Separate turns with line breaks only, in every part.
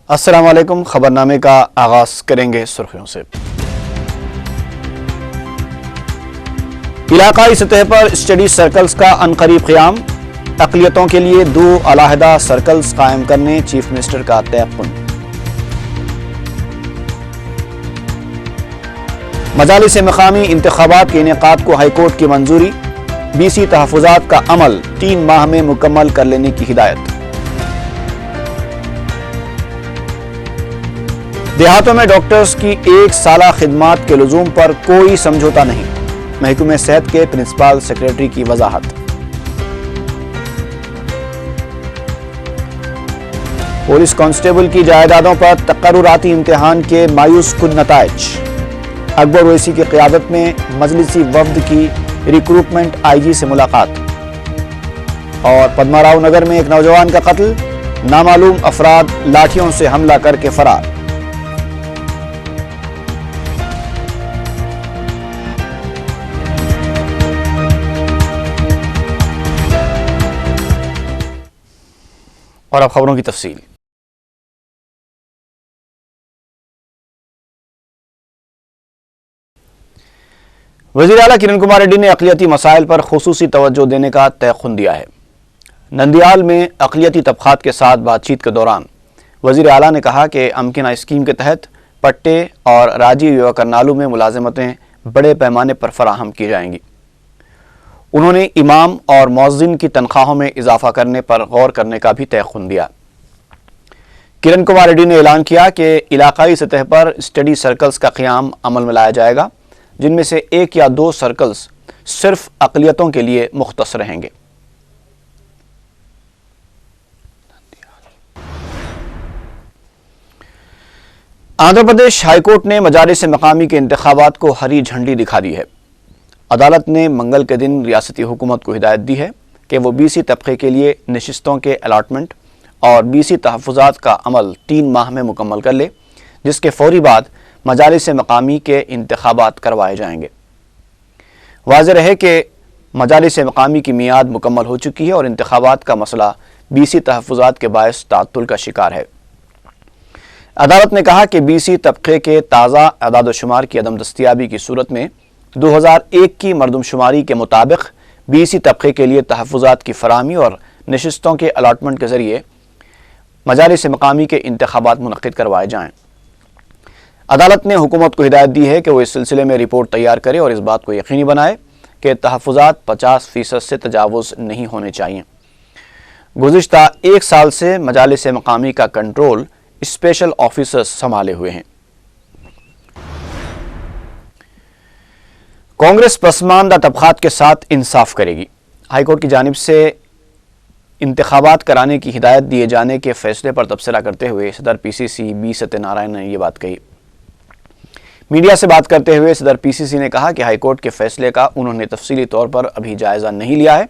السلام علیکم۔ خبرنامے کا آغاز کریں گے سرخیوں سے۔ علاقائی سطح پر اسٹڈی سرکلز کا عنقریب قیام، اقلیتوں کے لیے 2 علیحدہ سرکلز قائم کرنے چیف منسٹر کا تیقن۔ مجالس مقامی انتخابات کے انعقاد کو ہائی کورٹ کی منظوری، بی سی تحفظات کا عمل 3 ماہ میں مکمل کر لینے کی ہدایت۔ دیہاتوں میں ڈاکٹرز کی 1 سالہ خدمات کے لزوم پر کوئی سمجھوتہ نہیں، محکمہ صحت کے پرنسپل سیکریٹری کی وضاحت۔ پولیس کانسٹیبل کی جائیدادوں پر تقرراتی امتحان کے مایوس کن نتائج، اکبر اویسی کی قیادت میں مجلسی وفد کی ریکروٹمنٹ آئی جی سے ملاقات۔ اور پدما راؤ نگر میں ایک نوجوان کا قتل، نامعلوم افراد لاٹھیوں سے حملہ کر کے فرار۔ اور اب خبروں کی تفصیل۔ وزیر اعلیٰ کرن کمار ریڈی نے اقلیتی مسائل پر خصوصی توجہ دینے کا تیقن دیا ہے۔ نندیال میں اقلیتی طبقات کے ساتھ بات چیت کے دوران وزیر اعلیٰ نے کہا کہ امکنہ اسکیم کے تحت پٹے اور راجی یووا کرنالو میں ملازمتیں بڑے پیمانے پر فراہم کی جائیں گی۔ انہوں نے امام اور مؤذن کی تنخواہوں میں اضافہ کرنے پر غور کرنے کا بھی تیقن دیا۔ کرن کمار ریڈی نے اعلان کیا کہ علاقائی سطح پر اسٹڈی سرکلز کا قیام عمل میں لایا جائے گا، جن میں سے 1 یا 2 سرکلز صرف اقلیتوں کے لیے مختص رہیں گے۔ آندھرا پردیش ہائی کورٹ نے مجالس مقامی کے انتخابات کو ہری جھنڈی دکھا دی ہے۔ عدالت نے منگل کے دن ریاستی حکومت کو ہدایت دی ہے کہ وہ بی سی طبقے کے لیے نشستوں کے الاٹمنٹ اور بی سی تحفظات کا عمل 3 ماہ میں مکمل کر لے، جس کے فوری بعد مجالس مقامی کے انتخابات کروائے جائیں گے۔ واضح رہے کہ مجالس مقامی کی میعاد مکمل ہو چکی ہے اور انتخابات کا مسئلہ بی سی تحفظات کے باعث تعطل کا شکار ہے۔ عدالت نے کہا کہ بی سی طبقے کے تازہ اعداد و شمار کی عدم دستیابی کی صورت میں 2001 کی مردم شماری کے مطابق بی سی طبقے کے لیے تحفظات کی فراہمی اور نشستوں کے الاٹمنٹ کے ذریعے مجالس مقامی کے انتخابات منعقد کروائے جائیں۔ عدالت نے حکومت کو ہدایت دی ہے کہ وہ اس سلسلے میں رپورٹ تیار کرے اور اس بات کو یقینی بنائے کہ تحفظات 50% سے تجاوز نہیں ہونے چاہیے۔ گزشتہ 1 سال سے مجالس مقامی کا کنٹرول اسپیشل آفیسرز سنبھالے ہوئے ہیں۔ کانگریس پسماندہ طبقات کے ساتھ انصاف کرے گی۔ ہائی کورٹ کی جانب سے انتخابات کرانے کی ہدایت دیے جانے کے فیصلے پر تبصرہ کرتے ہوئے صدر پی سی سی بی ستیہ نارائن نے یہ بات کہی۔ میڈیا سے بات کرتے ہوئے صدر پی سی سی نے کہا کہ ہائی کورٹ کے فیصلے کا انہوں نے تفصیلی طور پر ابھی جائزہ نہیں لیا ہے،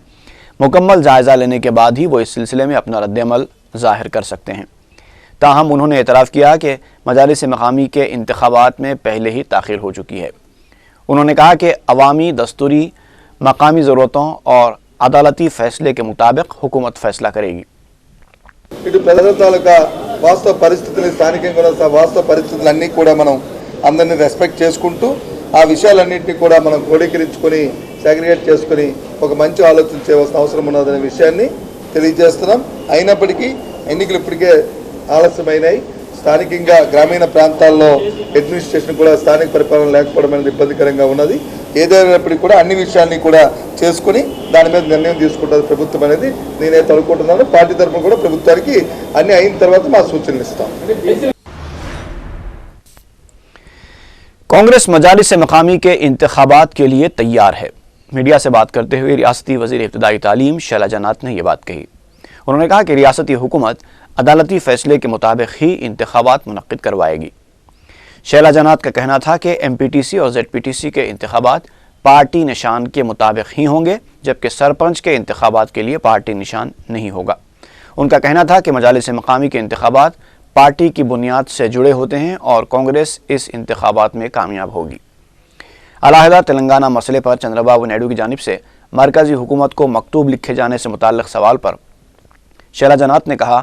مکمل جائزہ لینے کے بعد ہی وہ اس سلسلے میں اپنا رد عمل ظاہر کر سکتے ہیں۔ تاہم انہوں نے اعتراف کیا کہ مجالس مقامی کے انتخابات میں پہلے ہی تاخیر ہو چکی ہے۔ انہوں نے کہا کہ عوامی، دستوری، مقامی ضرورتوں اور عدالتی فیصلے کے مطابق حکومت فیصلہ کرے گی۔
ఇటు ప్రజల తాలూకా వాస్తవ పరిస్థితులు స్థానికంగా ఉన్న వాస్తవ పరిస్థితులన్నీ కూడా మనం అందరినీ రెస్పెక్ట్ చేసుకుంటూ ఆ విషయాలన్నింటినీ కూడా మనం క్రోడీకరించుకొని సెగ్రిగేట్ చేసుకొని ఒక మంచి ఆలోచన చేయవలసిన అవసరం ఉన్నదనే విషయాన్ని తెలియజేస్తున్నాం। అయినప్పటికీ ఎన్నికలు ఇప్పటికే ఆలస్యమైనాయి। స్థానికంగా గ్రామీణ ప్రాంతాల్లో అడ్మినిస్ట్రేషన్ కూడా స్థానిక పరిపాలన లేకపోవడం అనేది ఇబ్బందికరంగా ఉన్నది। ఏదైనప్పటికీ కూడా అన్ని విషయాల్ని కూడా చేసుకుని దాని మీద నిర్ణయం తీసుకుంటుంది ప్రభుత్వం అనేది నేనైతే అనుకుంటున్నాను। పార్టీ తరఫున కూడా ప్రభుత్వానికి అన్ని అయిన తర్వాత మా సూచనలు ఇస్తాం।
کانگریس مجالس مقامی کے انتخابات کے لیے تیار ہے۔ میڈیا سے بات کرتے ہوئے ریاستی وزیر ابتدائی تعلیم شیلا جنات نے یہ بات کہی۔ انہوں نے کہا کہ ریاستی حکومت عدالتی فیصلے کے مطابق ہی انتخابات منعقد کروائے گی۔ شیلا جنات کا کہنا تھا کہ ایم پی ٹی سی اور زیڈ پی ٹی سی کے انتخابات پارٹی نشان کے مطابق ہی ہوں گے، جبکہ سرپنچ کے انتخابات کے لیے پارٹی نشان نہیں ہوگا۔ ان کا کہنا تھا کہ مجالس مقامی کے انتخابات پارٹی کی بنیاد سے جڑے ہوتے ہیں اور کانگریس اس انتخابات میں کامیاب ہوگی۔ علیحدہ تلنگانہ مسئلے پر چندرا بابو نائیڈو کی جانب سے مرکزی حکومت کو مکتوب لکھے جانے سے متعلق سوال پر شیلا جنات نے کہا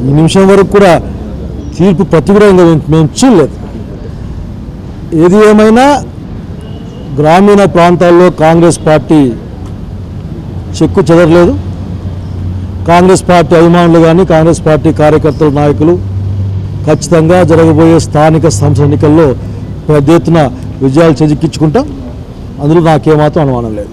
ఈ నిమిషం వరకు కూడా తీర్పు ప్రతికూలంగా మేము చూడలేదు. ఏది ఏమైనా గ్రామీణ ప్రాంతాల్లో కాంగ్రెస్ పార్టీ చెక్కు చెదరలేదు. కాంగ్రెస్ పార్టీ అభిమానులు కానీ కాంగ్రెస్ పార్టీ కార్యకర్తలు నాయకులు ఖచ్చితంగా జరగబోయే స్థానిక సంస్థల ఎన్నికల్లో పెద్ద ఎత్తున విజయాలు చేజిక్కించుకుంటాం. అందులో నాకేమాత్రం అనుమానం లేదు.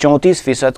34%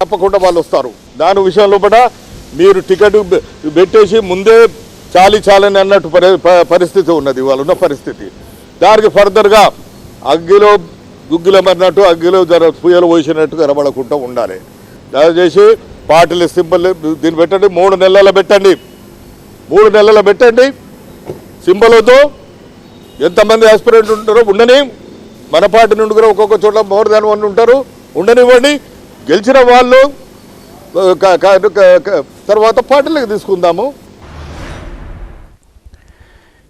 తప్పకుండా వాళ్ళు వస్తారు. దాని విషయంలో కూడా మీరు టికెట్ పెట్టేసి ముందే చాలని అన్నట్టు పరిస్థితి ఉన్నది. వాళ్ళు ఉన్న పరిస్థితి దానికి ఫర్దర్గా అగ్గిలో గుగ్గిలో మరినట్టు అగ్గిలో పుయ్యలు పోసినట్టు కనబడకుండా ఉండాలి. దయచేసి పార్టీలు సింబల్ దీన్ని పెట్టండి. 3 నెలల పెట్టండి. 3 నెలల పెట్టండి. సింబల్తో ఎంతమంది ఆస్పిరెంట్ ఉంటారో ఉండని. మన పార్టీ నుండి కూడా ఒక్కొక్క చోట్ల మోర్ దాన్ 1 ఉంటారు. ఉండనివ్వండి. గెలిచిన వాళ్ళు తర్వాత పార్టీలకు తీసుకుందాము.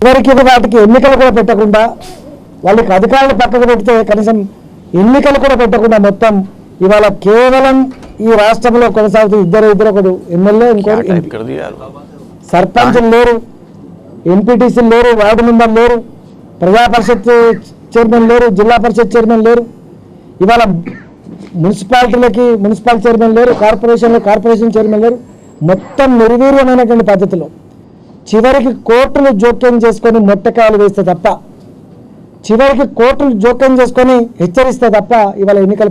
వాటికి ఎన్నికలు కూడా పెట్టకుండా వాళ్ళకి అధికారులు పక్కకు పెడితే కనీసం ఎన్నికలు కూడా పెట్టకుండా మొత్తం ఇవాళ కేవలం ఈ రాష్ట్రంలో కొనసాగుతూ ఇద్దరు ఎమ్మెల్యే ఇంకోరు సర్పంచులు లేరు, ఎంపీటీసీలు లేరు, వార్డు మెంబర్లు లేరు, ప్రజా పరిషత్ చైర్మన్ లేరు, జిల్లా పరిషత్ చైర్మన్ లేరు. ఇవాళ మున్సిపల్ చైర్మన్ లేరు, కార్పొరేషన్ చైర్మన్ లేరు. మొత్తం నిర్వీర్యమైనటువంటి పద్ధతిలో చివరికి కోర్టులు జోక్యం చేసుకొని మొట్టకాయలు వేస్తే తప్ప, చివరికి కోర్టులు జోక్యం చేసుకొని హెచ్చరిస్తే తప్ప ఇవాళ ఎన్నికలు.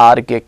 R.K.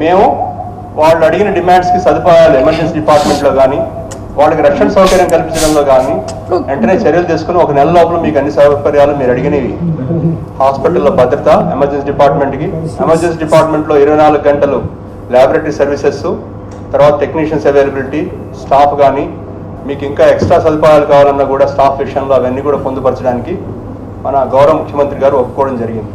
మేము వాళ్ళు అడిగిన డిమాండ్స్కి సదుపాయాలు ఎమర్జెన్సీ డిపార్ట్మెంట్లో కానీ వాళ్ళకి రక్షణ సౌకర్యం కల్పించడంలో కానీ వెంటనే చర్యలు తీసుకుని 1 నెల లోపల మీకు అన్ని సౌకర్యాలు మీరు అడిగినవి, హాస్పిటల్లో భద్రత, ఎమర్జెన్సీ డిపార్ట్మెంట్కి, ఎమర్జెన్సీ డిపార్ట్మెంట్లో 24 గంటలు ల్యాబొరేటరీ సర్వీసెస్, తర్వాత టెక్నీషియన్స్ అవైలబిలిటీ, స్టాఫ్ కానీ మీకు ఇంకా ఎక్స్ట్రా సదుపాయాలు కావాలన్నా కూడా స్టాఫ్ విషయంలో అవన్నీ కూడా పొందుపరచడానికి మన గౌరవ ముఖ్యమంత్రి గారు ఒప్పుకోవడం జరిగింది।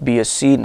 BSc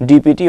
DPT